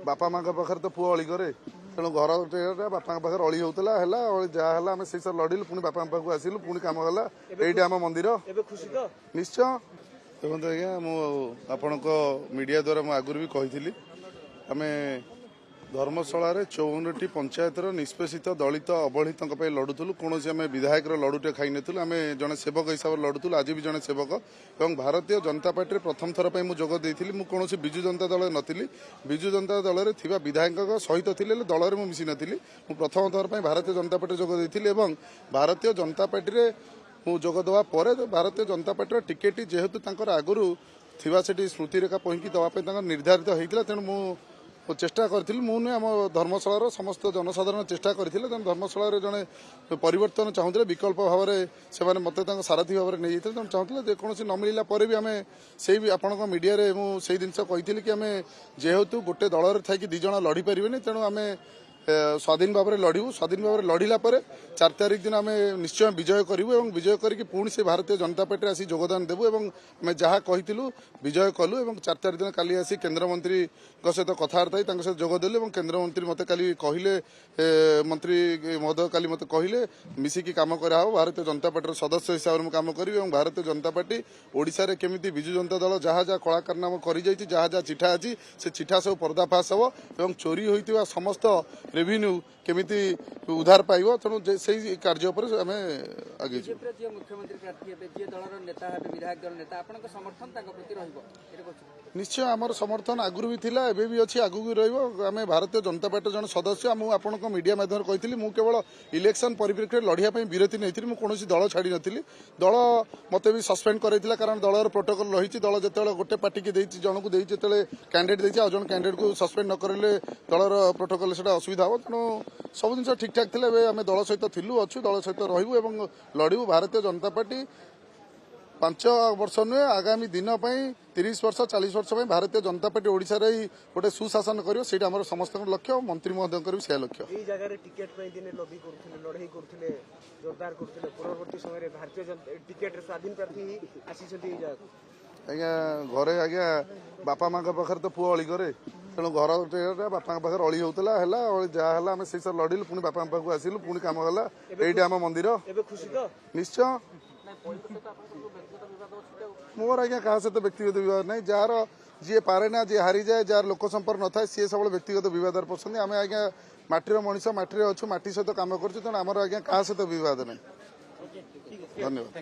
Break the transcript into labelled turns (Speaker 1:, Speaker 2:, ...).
Speaker 1: बापा माँ पाखे तो पुआ अली करे तेणु घर बापा पाखे अली होता है जहाँ आम से लड़िलु पुणी बापा पाखक आसिलु पुणी कम गला ये आम मंदिर निश्चय देखते आज्ञा आपण मीडिया द्वारा मुझे आगुरी भी कही आम धर्मशाला 54टी पंचायतर निष्पेषित दलित अवहेलित लड़ुलु कौन आम विधायक लड़ुटे खाई नुँ आम जड़े सेवक हिसाब से लड़ुलु आज भी जड़े सेवक और भारतीय जनता पार्टी प्रथम थर पर जोग देती कौन विजु जनता दल नी विजु जनता दल में विधायक सहित थी दल में मिसी नी प्रथम थर पर भारतीय जनता पार्टी जोग देती भारतीय जनता पार्टी में जोग देवा भारतीय जनता पार्टी टिकेट जेहेतु आगुरी थी से स्मृतिरेखा पहिकी देवाई निर्धारित होता तेणु मु चेष्टा करी मुझे आम धर्मशाला समस्त जनसाधारण चेष्टा करते धर्मशाला जड़े परिवर्तन चाहूले विकल्प भाव में से मत सारथी भाव में नहीं जाते चाहूले जेकोसी न मिलला भी आम से आपण मीडिया मुझे जिनस कही कि आम जेहेतु गोटे दल में थी दिज लड़ी पारे तेणु आम स्वाधीन भाव में लड़ू स्वाधीन भाव में लड़ला 4 तारिख दिन आम निश्चय विजय करूँ और विजय करके पुणी से भारतीय जनता पार्टी आसी योगदान देवु और आम जहाँ कही विजय कलु और 4 तारिख दिन काली आसी केन्द्रमंत्री सहित कथबार्ता सहित जोगदेलु और केन्द्रमंत्री मत काली कहले मंत्री महोदय काली मत कहले मिसिकी काम करा भारतीय जनता पार्टी सदस्य हिसाब से काम करी और भारतीय जनता पार्टी ओडिशा रे केमिति विजु जनता दल जहाँ जहाँ कला कारनामा कर जहाँ जहाँ चिठा अच्छी से चिठा सब पर्दाफाश हो और चोरी होता समस्त रेवेन्यू केमिति उधार पाइब तेणु से कार्य आम आगे
Speaker 2: मुख्यमंत्री प्रार्थी दल नेता विधायक दल नेता समर्थन
Speaker 1: निश्चय आमर समर्थन आगुरी भी थिला एबे भी अच्छी आगू भी रही भारतीय जनता पार्टी जन सदस्य मुझे मीडिया माध्यम कही मुझे केवल इलेक्शन परिप्रेक्षी लड़ाई विरति नहीं मुझे कौन दल छाड़ी नी दल मत भी सस्पेंड कर कारण दलर प्रोटोकल रही दल जो गोटे पार्टी की जनक जो कैंडिडेट देती जन कैंडिडेट को सस्पेंड न करें दलर प्रोटोकल से असुविधा हो तेणु सब जिन ठीक ठाक थे आम दल सहित थिलु अच्छु दल सहित रही लड़ू भारतीय जनता पार्टी 5 वर्ष नुहे आगामी दिन 30 वर्ष 40 वर्ष भारतीय जनता पार्टी ओडिशा रे गोटे सुशासन करियो सेटा हमर समस्त लक्ष्य मंत्री महोदय भी से लक्ष्य
Speaker 3: ए जगह रे टिकट पे दिने लॉबी करथिले लड़ाई करथिले जोरदार करथिले परवर्ती समय रे भारतीय जनता टिकट रे स्वाधीन प्रार्थी आसी छथि ए जगह
Speaker 1: आज्ञा घरे आज्ञा बापा माँ पाखे तो पुआ अली करे तेणु घर बापा पाखे अली होता है जहाँ आम से लड़िलु पुणी बापा पाखक आसिलु पुणी कम गला ये आम मंदिर निश्चय मोर आज्ञा क्या सहित व्यक्तिगत विवाद नहीं जार जी पारे ना जी हारी जाए जार लोक संपर्क न था सी सब व्यक्तिगत विवाद पसंद आम आज्ञा माटीर मनीष माटी अच्छु माटी सहित कम करूँ तेणु आमर आज्ञा क्या सहित विवाद नहीं धन्यवाद।